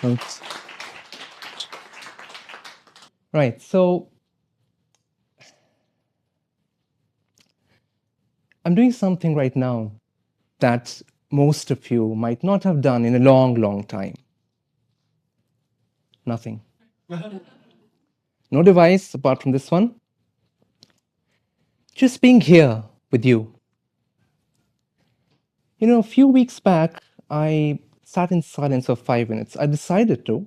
Thanks. Right. So I'm doing something right now that most of you might not have done in a long, long time. Nothing. No device apart from this one. Just being here with you. You know, a few weeks back, I sat in silence for 5 minutes. I decided to.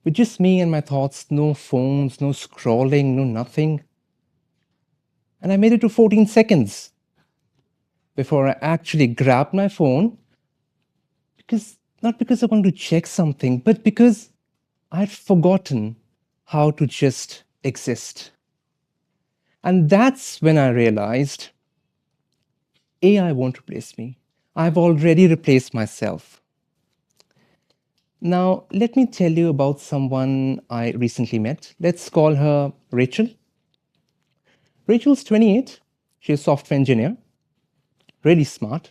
With just me and my thoughts, no phones, no scrolling, no nothing. And I made it to 14 seconds before I actually grabbed my phone. Not because I wanted to check something, but because I'd forgotten how to just exist. And that's when I realized AI won't replace me. I've already replaced myself. Now, let me tell you about someone I recently met. Let's call her Rachel. Rachel's 28. She's a software engineer, really smart.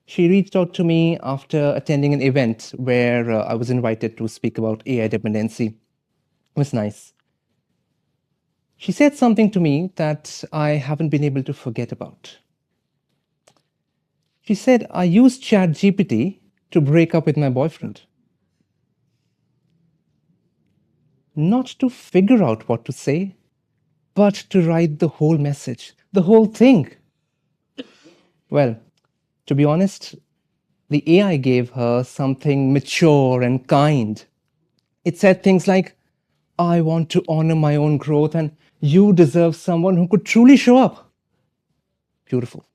She reached out to me after attending an event where I was invited to speak about AI dependency. It was nice. She said something to me that I haven't been able to forget about. She said, I used ChatGPT to break up with my boyfriend. Not to figure out what to say, but to write the whole message, the whole thing. Well, to be honest, the AI gave her something mature and kind. It said things like, I want to honor my own growth, and you deserve someone who could truly show up. Beautiful.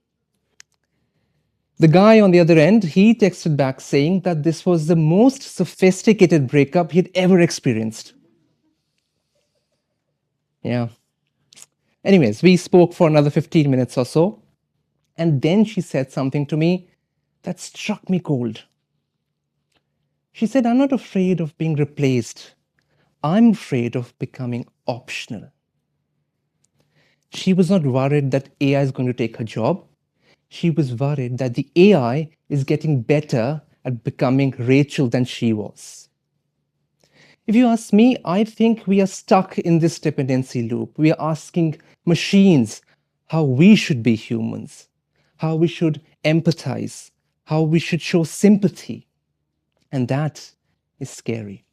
The guy on the other end, he texted back saying that this was the most sophisticated breakup he'd ever experienced. Yeah. Anyways, we spoke for another 15 minutes or so. And then she said something to me that struck me cold. She said, I'm not afraid of being replaced. I'm afraid of becoming optional. She was not worried that AI is going to take her job. She was worried that the AI is getting better at becoming Rachel than she was. If you ask me, I think we are stuck in this dependency loop. We are asking machines how we should be humans, how we should empathize, how we should show sympathy. And that is scary.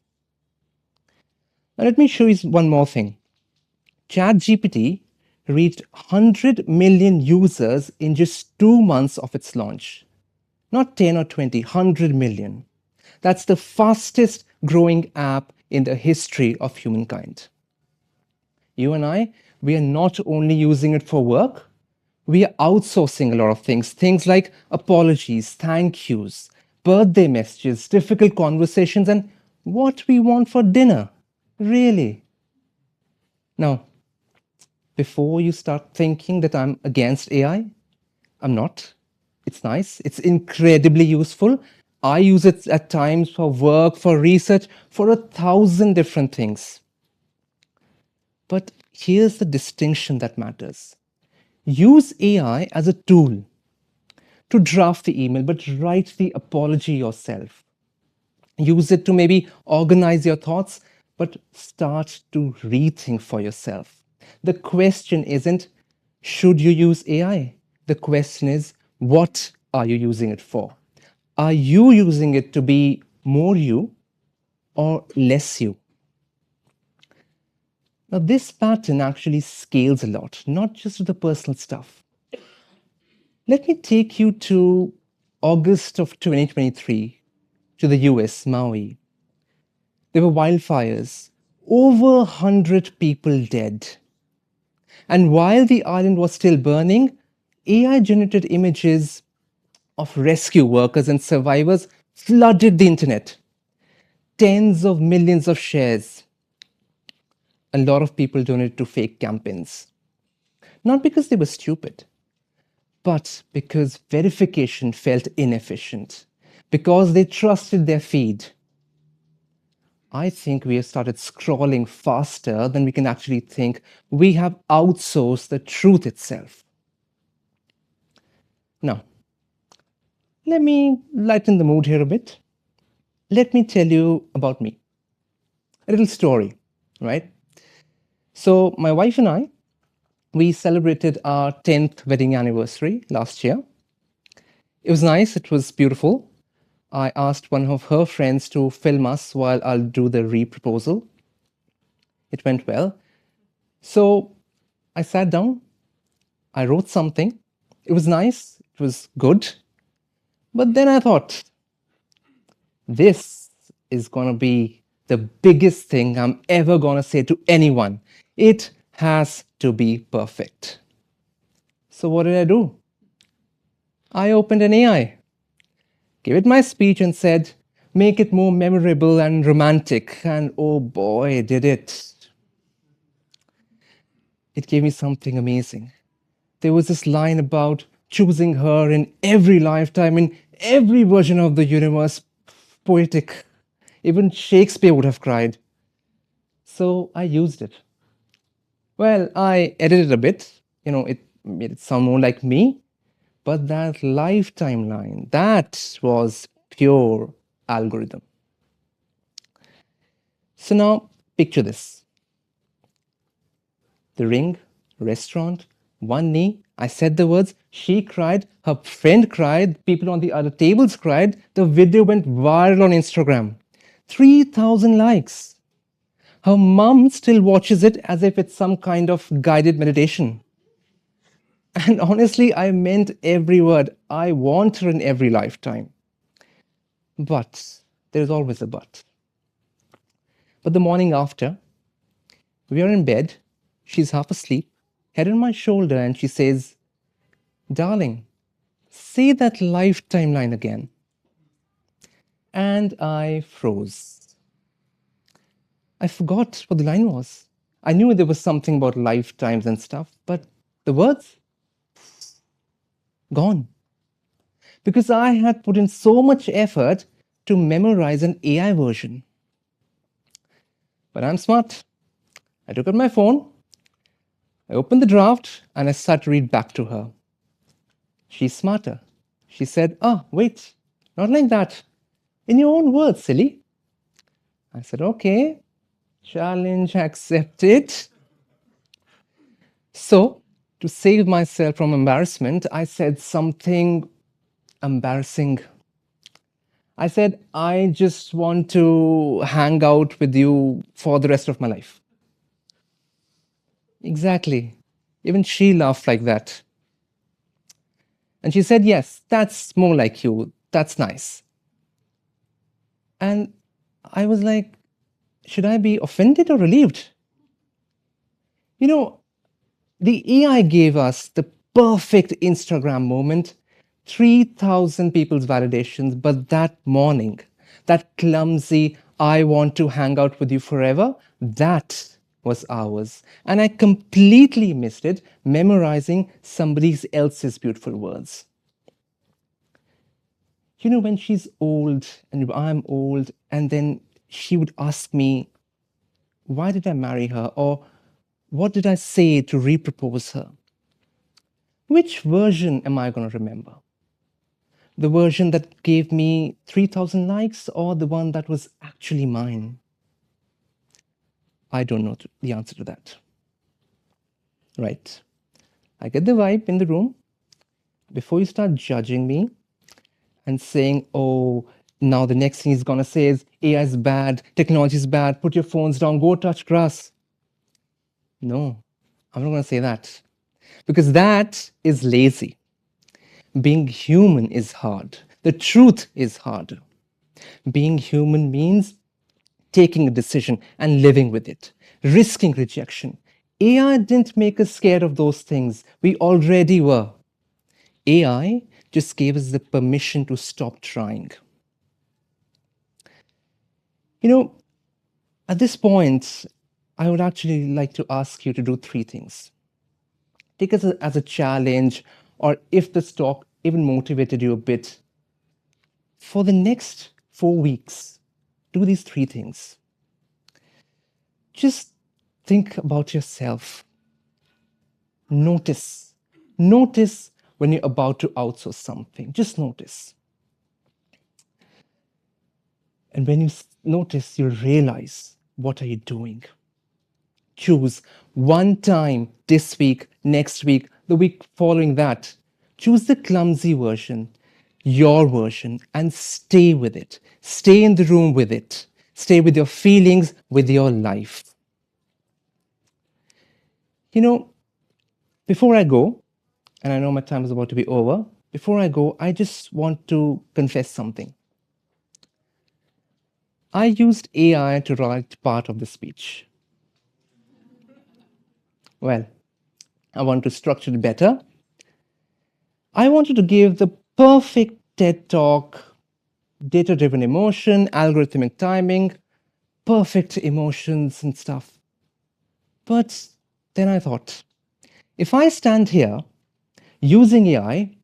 Now, let me show you one more thing. ChatGPT reached 100 million users in just 2 months of its launch. Not 10 or 20, 100 million. That's the fastest growing app in the history of humankind. You and I, we are not only using it for work, we are outsourcing a lot of things. Things like apologies, thank yous, birthday messages, difficult conversations, and what we want for dinner. Really. Now, before you start thinking that I'm against AI, I'm not. It's nice. It's incredibly useful. I use it at times for work, for research, for 1,000 different things. But here's the distinction that matters. Use AI as a tool to draft the email, but write the apology yourself. Use it to maybe organize your thoughts, but start to rethink for yourself. The question isn't, should you use AI? The question is, what are you using it for? Are you using it to be more you or less you? Now, this pattern actually scales a lot, not just to the personal stuff. Let me take you to August of 2023 to the US, Maui. There were wildfires, over 100 people dead. And while the island was still burning, AI generated images of rescue workers and survivors flooded the internet. Tens of millions of shares. A lot of people donated to fake campaigns. Not because they were stupid, but because verification felt inefficient, because they trusted their feed. I think we have started scrolling faster than we can actually think. We have outsourced the truth itself. Now, let me lighten the mood here a bit. let me tell you about me. A little story, right? So, my wife and I, we celebrated our 10th wedding anniversary last year. It was nice, it was beautiful. I asked one of her friends to film us while I'll do the re-proposal. It went well. So I sat down, I wrote something. It was nice, it was good. But then I thought, this is going to be the biggest thing I'm ever going to say to anyone. It has to be perfect. So what did I do? I opened an AI, gave it my speech and said, make it more memorable and romantic. And oh boy, did it. It gave me something amazing. There was this line about choosing her in every lifetime, in every version of the universe. Poetic. Even Shakespeare would have cried. So I used it. Well, I edited a bit. It made it sound more like me. But that lifetime line, that was pure algorithm. So now picture this. The ring, restaurant, one knee. I said the words. She cried. Her friend cried. People on the other tables cried. The video went viral on Instagram. 3,000 likes. Her mum still watches it as if it's some kind of guided meditation. And honestly, I meant every word. I want her in every lifetime. But there's always a but. But the morning after, we are in bed. She's half asleep, head on my shoulder, and she says, darling, say that lifetime line again. And I froze. I forgot what the line was. I knew there was something about lifetimes and stuff, but the words, gone. Because I had put in so much effort to memorize an AI version. But I'm smart. I took out my phone, I opened the draft, and I started to read back to her. She's smarter. She said, oh, wait, not like that. In your own words, silly. I said, okay, challenge accepted. So, to save myself from embarrassment, I said something embarrassing. I said, I just want to hang out with you for the rest of my life. Exactly. Even she laughed like that. And she said, yes, that's more like you. That's nice. And I was like, should I be offended or relieved? The AI gave us the perfect Instagram moment, 3,000 people's validations, but that morning, that clumsy, I want to hang out with you forever, that was ours. And I completely missed it, memorizing somebody else's beautiful words. When she's old and I'm old, and then she would ask me, why did I marry her? Or what did I say to repropose her? Which version am I going to remember? The version that gave me 3,000 likes or the one that was actually mine? I don't know the answer to that. Right. I get the vibe in the room. Before you start judging me and saying, oh, now the next thing he's going to say is AI is bad, technology is bad, put your phones down, go touch grass. No, I'm not going to say that. Because that is lazy. Being human is hard. The truth is hard. Being human means taking a decision and living with it, risking rejection. AI didn't make us scared of those things. We already were. AI just gave us the permission to stop trying. At this point, I would actually like to ask you to do three things. Take it as a challenge, or if this talk even motivated you a bit, for the next 4 weeks, do these three things. Just think about yourself. Notice. Notice when you're about to outsource something. Just notice. And when you notice, you realize, what are you doing? Choose one time this week, next week, the week following that. Choose the clumsy version, your version, and stay with it. Stay in the room with it. Stay with your feelings, with your life. You know, before I go, and I know my time is about to be over, before I go, I just want to confess something. I used AI to write part of the speech. Well, I want to structure it better. I wanted to give the perfect TED talk, data driven emotion, algorithmic timing, perfect emotions and stuff. But then I thought, if I stand here using AI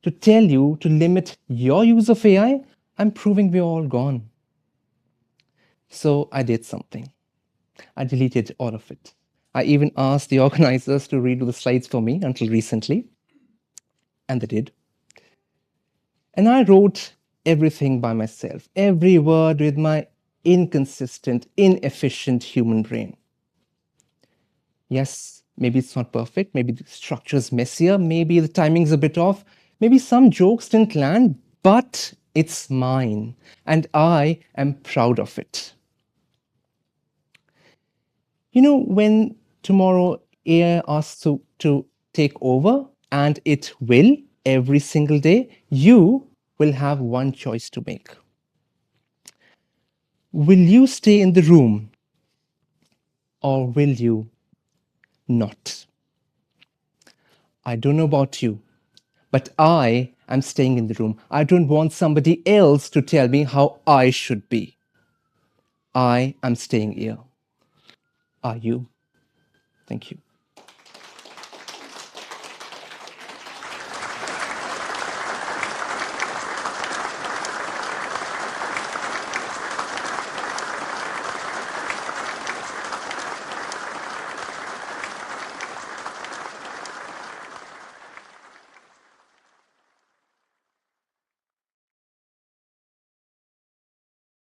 to tell you to limit your use of AI, I'm proving we're all gone. So I did something. I deleted all of it. I even asked the organizers to redo the slides for me until recently, and they did. And I wrote everything by myself, every word with my inconsistent, inefficient human brain. Yes, maybe it's not perfect, maybe the structure's messier, maybe the timing's a bit off, maybe some jokes didn't land, but it's mine, and I am proud of it. You know, when tomorrow AI asks to take over, and it will every single day, you will have one choice to make. Will you stay in the room or will you not? I don't know about you, but I am staying in the room. I don't want somebody else to tell me how I should be. I am staying here. Are you? Thank you.